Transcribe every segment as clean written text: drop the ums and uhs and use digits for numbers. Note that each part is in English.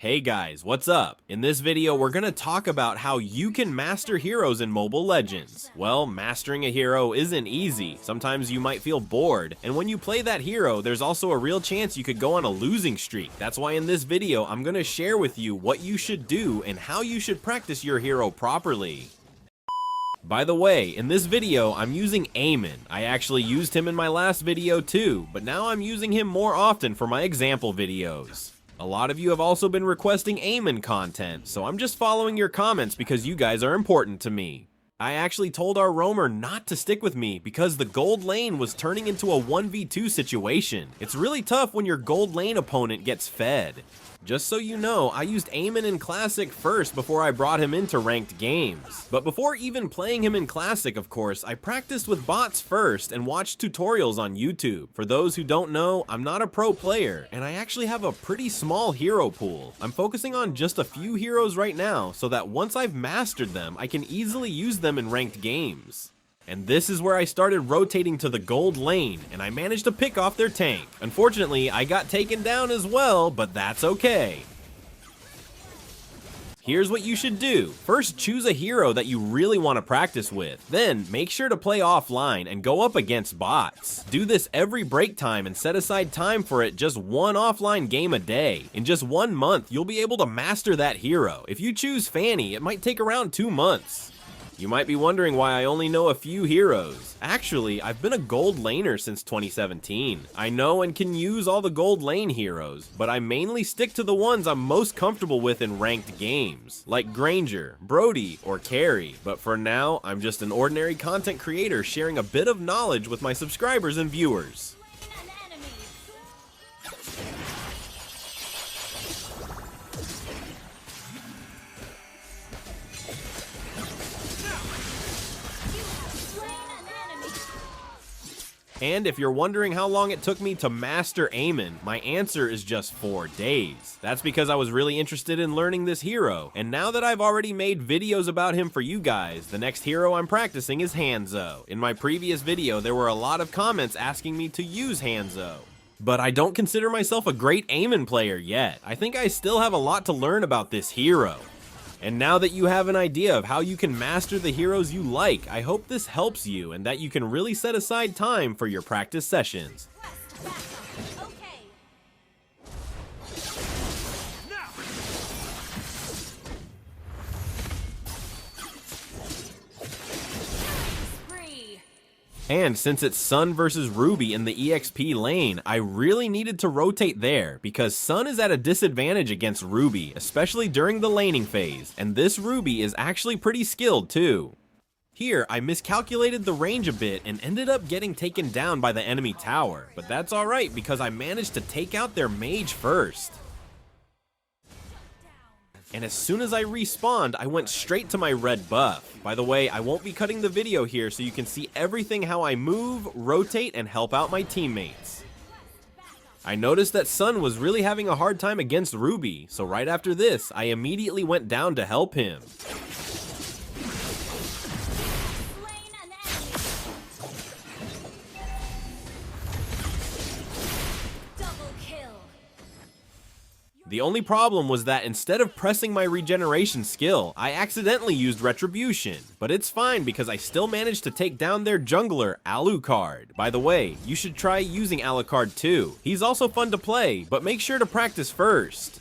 Hey guys, what's up? In this video, we're gonna talk about how you can master heroes in Mobile Legends. Well, mastering a hero isn't easy. Sometimes you might feel bored, and when you play that hero, there's also a real chance you could go on a losing streak. That's why in this video, I'm gonna share with you what you should do and how you should practice your hero properly. By the way, in this video, I'm using Eamon. I actually used him in my last video too, but now I'm using him more often for my example videos. A lot of you have also been requesting Eamon content, so I'm just following your comments because you guys are important to me. I actually told our roamer not to stick with me because the gold lane was turning into a 1v2 situation. It's really tough when your gold lane opponent gets fed. Just so you know, I used Eamon in Classic first before I brought him into ranked games. But before even playing him in Classic, of course, I practiced with bots first and watched tutorials on YouTube. For those who don't know, I'm not a pro player, and I actually have a pretty small hero pool. I'm focusing on just a few heroes right now, so that once I've mastered them, I can easily use them in ranked games. And this is where I started rotating to the gold lane, and I managed to pick off their tank. Unfortunately, I got taken down as well, but that's okay. Here's what you should do. First, choose a hero that you really want to practice with. Then, make sure to play offline and go up against bots. Do this every break time and set aside time for it, just one offline game a day. In just 1 month, you'll be able to master that hero. If you choose Fanny, it might take around 2 months. You might be wondering why I only know a few heroes. Actually, I've been a gold laner since 2017. I know and can use all the gold lane heroes, but I mainly stick to the ones I'm most comfortable with in ranked games, like Granger, Brody, or Carry. But for now, I'm just an ordinary content creator sharing a bit of knowledge with my subscribers and viewers. And if you're wondering how long it took me to master Eamon, my answer is just 4 days. That's because I was really interested in learning this hero, and now that I've already made videos about him for you guys, the next hero I'm practicing is Hanzo. In my previous video, there were a lot of comments asking me to use Hanzo. But I don't consider myself a great Eamon player yet. I think I still have a lot to learn about this hero. And now that you have an idea of how you can master the heroes you like, I hope this helps you and that you can really set aside time for your practice sessions. And since it's Sun versus Ruby in the EXP lane, I really needed to rotate there because Sun is at a disadvantage against Ruby, especially during the laning phase, and this Ruby is actually pretty skilled too. Here, I miscalculated the range a bit and ended up getting taken down by the enemy tower, but that's alright because I managed to take out their mage first. And as soon as I respawned, I went straight to my red buff. By the way, I won't be cutting the video here so you can see everything how I move, rotate, and help out my teammates. I noticed that Sun was really having a hard time against Ruby, so right after this, I immediately went down to help him. The only problem was that instead of pressing my regeneration skill, I accidentally used Retribution. But it's fine because I still managed to take down their jungler, Alucard. By the way, you should try using Alucard too. He's also fun to play, but make sure to practice first.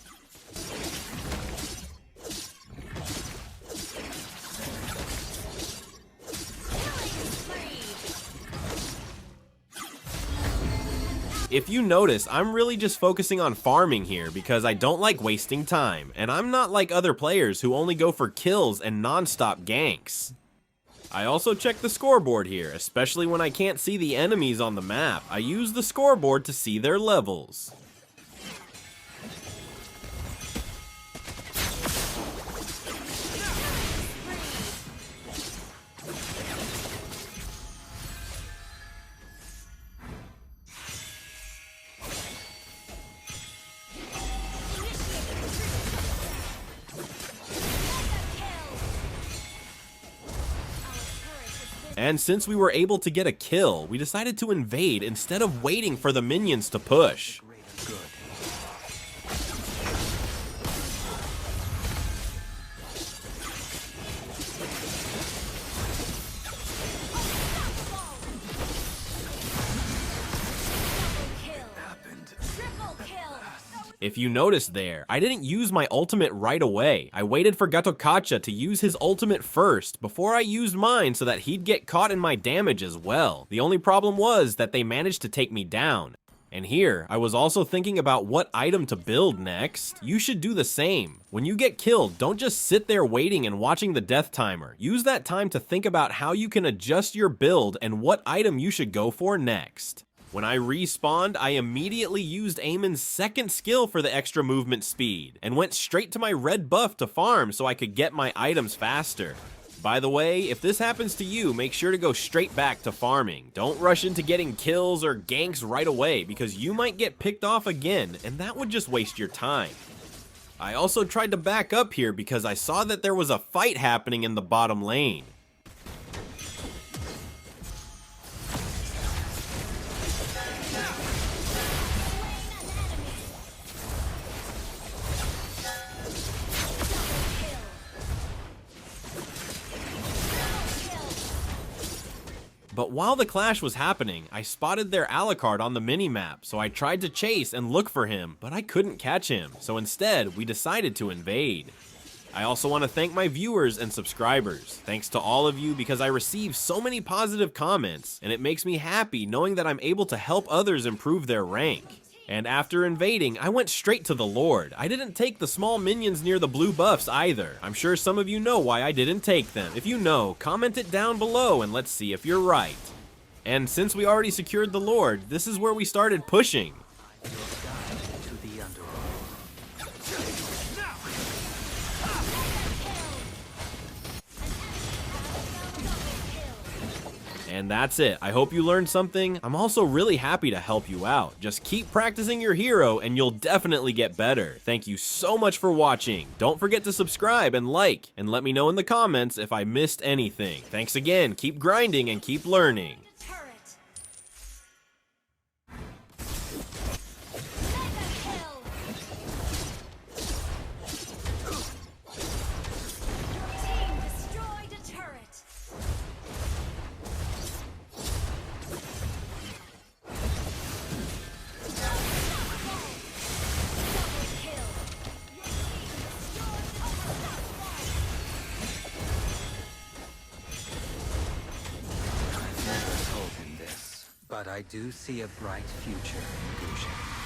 If you notice, I'm really just focusing on farming here because I don't like wasting time, and I'm not like other players who only go for kills and non-stop ganks. I also check the scoreboard here, especially when I can't see the enemies on the map. I use the scoreboard to see their levels. And since we were able to get a kill, we decided to invade instead of waiting for the minions to push. If you noticed there, I didn't use my ultimate right away. I waited for Gatokacha to use his ultimate first before I used mine so that he'd get caught in my damage as well. The only problem was that they managed to take me down. And here, I was also thinking about what item to build next. You should do the same. When you get killed, don't just sit there waiting and watching the death timer. Use that time to think about how you can adjust your build and what item you should go for next. When I respawned, I immediately used Eamon's second skill for the extra movement speed, and went straight to my red buff to farm so I could get my items faster. By the way, if this happens to you, make sure to go straight back to farming. Don't rush into getting kills or ganks right away, because you might get picked off again, and that would just waste your time. I also tried to back up here because I saw that there was a fight happening in the bottom lane. But while the clash was happening, I spotted their Alucard on the minimap, so I tried to chase and look for him, but I couldn't catch him, so instead, we decided to invade. I also want to thank my viewers and subscribers. Thanks to all of you because I receive so many positive comments, and it makes me happy knowing that I'm able to help others improve their rank. And after invading, I went straight to the Lord. I didn't take the small minions near the blue buffs either. I'm sure some of you know why I didn't take them. If you know, comment it down below and let's see if you're right. And since we already secured the Lord, this is where we started pushing. And that's it. I hope you learned something. I'm also really happy to help you out. Just keep practicing your hero and you'll definitely get better. Thank you so much for watching. Don't forget to subscribe and like, and let me know in the comments if I missed anything. Thanks again. Keep grinding and keep learning. But I do see a bright future in Gusion.